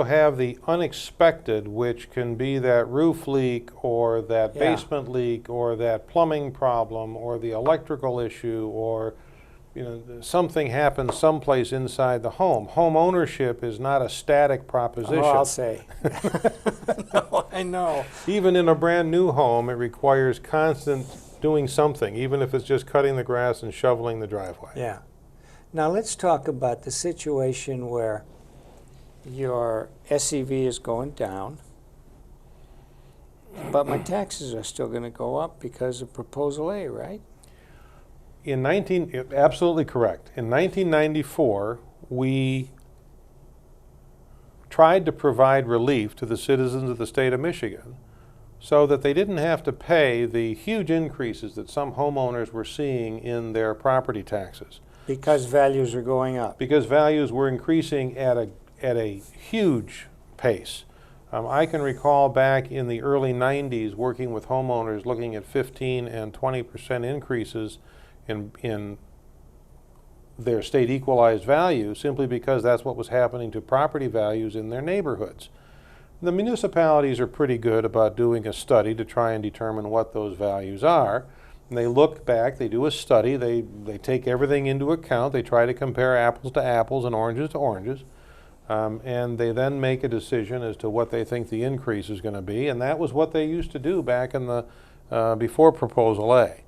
Have the unexpected, which can be that roof leak or that basement leak or that plumbing problem or the electrical issue, or something happens someplace inside the home. Home ownership is not a static proposition. Oh, I'll say. No, I know. Even in a brand new home, it requires constant doing something, even if it's just cutting the grass and shoveling the driveway. Yeah. Now let's talk about the situation where your SEV is going down, but my taxes are still going to go up because of Proposal A, right? Absolutely correct. In 1994, we tried to provide relief to the citizens of the state of Michigan so that they didn't have to pay the huge increases that some homeowners were seeing in their property taxes. Because values are going up. Because values were increasing at a huge pace. I can recall back in the early 90s working with homeowners looking at 15 and 20% increases in their state equalized value, simply because that's what was happening to property values in their neighborhoods. The municipalities are pretty good about doing a study to try and determine what those values are. And they look back, they do a study, they take everything into account, they try to compare apples to apples and oranges to oranges. And they then make a decision as to what they think the increase is going to be, and that was what they used to do back in the before Proposal A.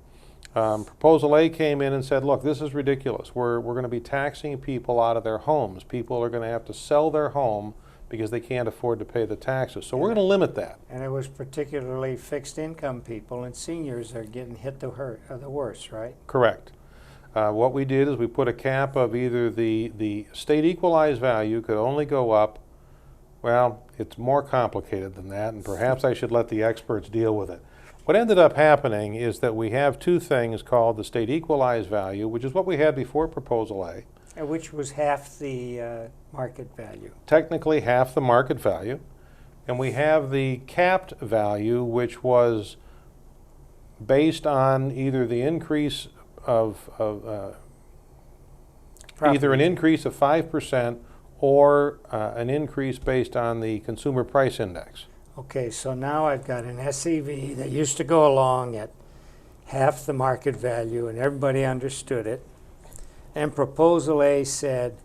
Proposal A came in and said, look, this is ridiculous. We're going to be taxing people out of their homes. People are going to have to sell their home because they can't afford to pay the taxes. So we're going to limit that. And it was particularly fixed income people, and seniors are getting hit the worst, right? Correct. What we did is we put a cap of either the state equalized value could only go up. Well, it's more complicated than that, and perhaps I should let the experts deal with it. What ended up happening is that we have two things called the state equalized value, which is what we had before Proposal A. Which was half the market value. Technically half the market value. And we have the capped value, which was based on either the increase of either an increase of 5% or an increase based on the consumer price index. Okay, so now I've got an SEV that used to go along at half the market value, and everybody understood it. And Proposal A said,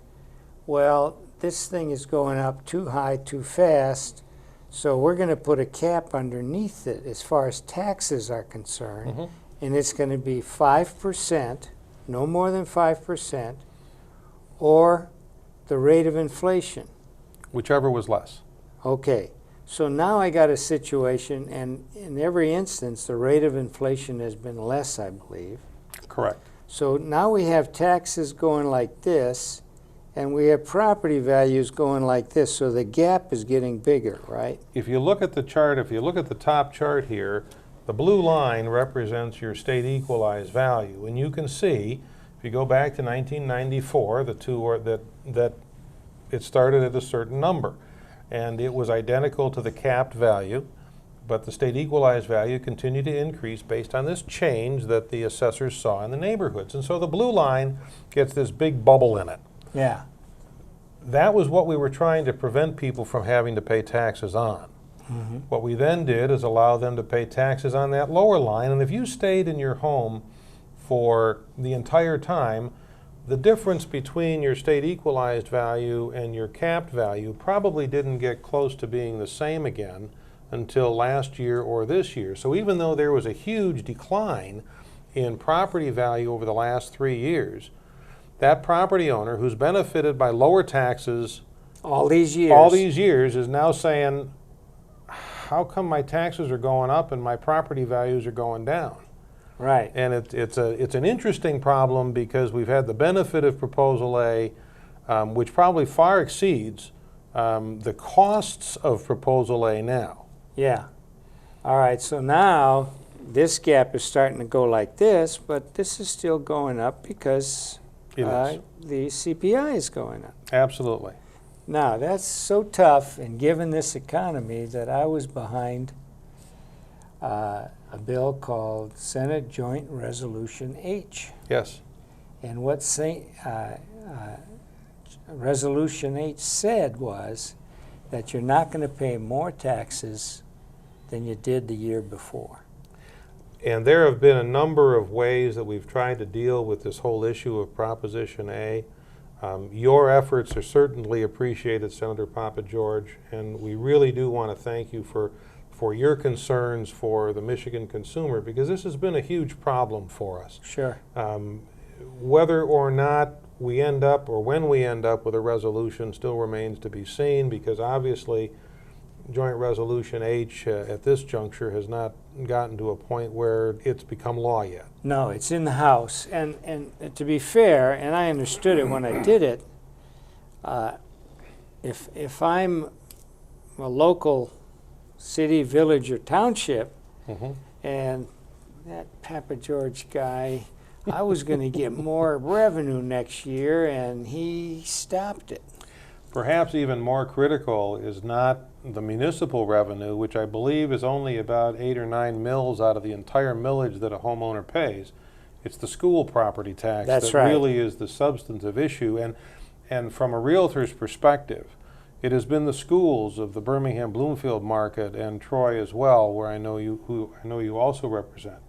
well, this thing is going up too high, too fast, so we're going to put a cap underneath it as far as taxes are concerned, and it's going to be 5%, no more than 5%, or the rate of inflation. Whichever was less. Okay, so now I got a situation, and in every instance, the rate of inflation has been less, I believe. Correct. So now we have taxes going like this, and we have property values going like this, so the gap is getting bigger, right? If you look at the chart, if you look at the top chart here, the blue line represents your state equalized value, and you can see, if you go back to 1994, the two are that it started at a certain number, and it was identical to the capped value, but the state equalized value continued to increase based on this change that the assessors saw in the neighborhoods. And so the blue line gets this big bubble in it. Yeah. That was what we were trying to prevent people from having to pay taxes on. What we then did is allow them to pay taxes on that lower line, and if you stayed in your home for the entire time, the difference between your state equalized value and your capped value probably didn't get close to being the same again until last year or this year. So even though there was a huge decline in property value over the last 3 years, that property owner who's benefited by lower taxes all these years is now saying, how come my taxes are going up and my property values are going down? Right. And it's an interesting problem because we've had the benefit of Proposal A, which probably far exceeds the costs of Proposal A now. Yeah. All right, so now this gap is starting to go like this, but this is still going up because the CPI is going up. Absolutely. Now, that's so tough, and given this economy, that I was behind a bill called Senate Joint Resolution H. Yes. And what Resolution H said was that you're not going to pay more taxes than you did the year before. And there have been a number of ways that we've tried to deal with this whole issue of Proposition A. Your efforts are certainly appreciated, Senator Pappageorge, and we really do want to thank you for your concerns for the Michigan consumer, because this has been a huge problem for us. Sure. Whether or not we end up, or when we end up with a resolution, still remains to be seen, because obviously Joint Resolution H at this juncture has not gotten to a point where it's become law yet. No, it's in the House. And to be fair, and I understood it when I did it, if I'm a local city, village, or township, and that Pappageorge guy, I was going to get more revenue next year, and he stopped it. Perhaps even more critical is not the municipal revenue, which I believe is only about 8 or 9 mills out of the entire millage that a homeowner pays. It's the school property tax That's that right. really is the substantive issue. And from a realtor's perspective, it has been the schools of the Birmingham Bloomfield market and Troy as well, where I know you also represent,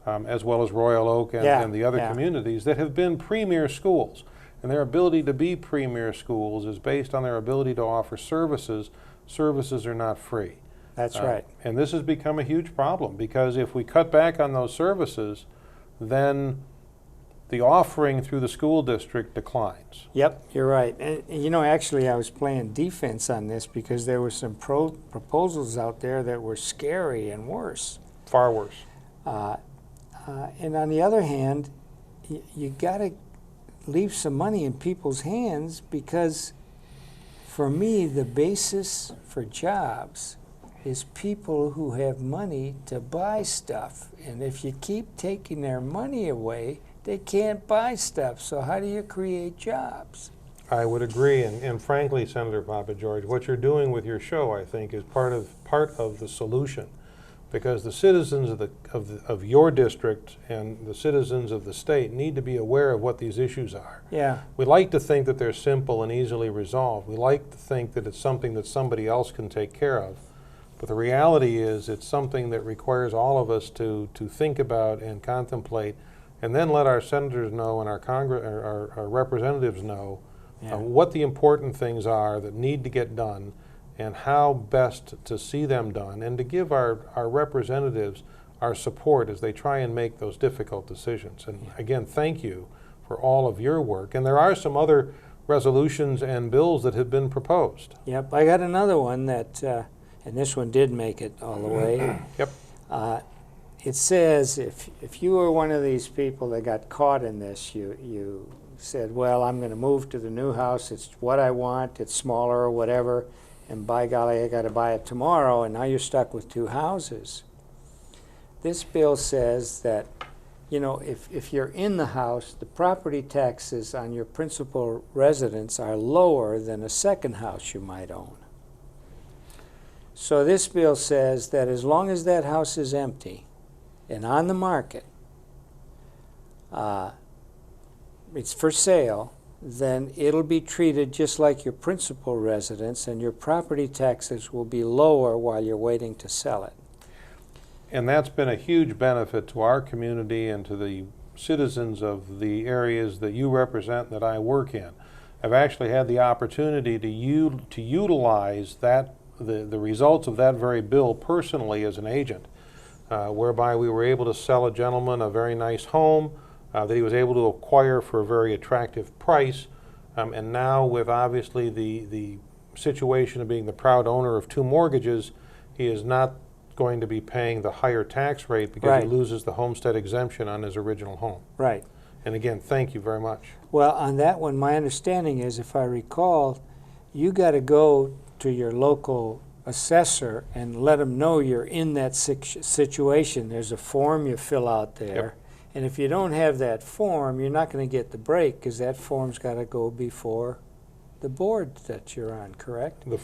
as well as Royal Oak and the other communities that have been premier schools. And their ability to be premier schools is based on their ability to offer services. Services are not free. That's right. And this has become a huge problem, because if we cut back on those services, then the offering through the school district declines. Yep, you're right. And you know, actually, I was playing defense on this because there were some proposals out there that were scary and worse. Far worse. And on the other hand, you got to leave some money in people's hands, because for me, the basis for jobs is people who have money to buy stuff. And if you keep taking their money away, they can't buy stuff. So how do you create jobs? I would agree, and frankly, Senator Pappageorge, what you're doing with your show, I think, is part of the solution, because the citizens of your district and the citizens of the state need to be aware of what these issues are. Yeah. We like to think that they're simple and easily resolved. We like to think that it's something that somebody else can take care of. But the reality is it's something that requires all of us to think about and contemplate, and then let our senators know and our representatives know what the important things are that need to get done, and how best to see them done, and to give our representatives our support as they try and make those difficult decisions. And again, thank you for all of your work. And there are some other resolutions and bills that have been proposed. Yep, I got another one that, and this one did make it all the way. Yep. It says if you were one of these people that got caught in this, you said, well, I'm going to move to the new house, it's what I want, it's smaller or whatever, and by golly, I got to buy it tomorrow, and now you're stuck with 2 houses. This bill says that, you know, if you're in the house, the property taxes on your principal residence are lower than a second house you might own. So this bill says that as long as that house is empty and on the market, it's for sale, then it'll be treated just like your principal residence, and your property taxes will be lower while you're waiting to sell it. And that's been a huge benefit to our community and to the citizens of the areas that you represent and that I work in. I've actually had the opportunity to utilize that, the results of that very bill personally as an agent, whereby we were able to sell a gentleman a very nice home that he was able to acquire for a very attractive price, and now with obviously the situation of being the proud owner of 2 mortgages, he is not going to be paying the higher tax rate because he loses the homestead exemption on his original home. Right. And again, thank you very much. Well, on that one, my understanding is, if I recall, you got to go to your local assessor and let them know you're in that situation. There's a form you fill out there. Yep. And if you don't have that form, you're not going to get the break, because that form's got to go before the board that you're on, correct? The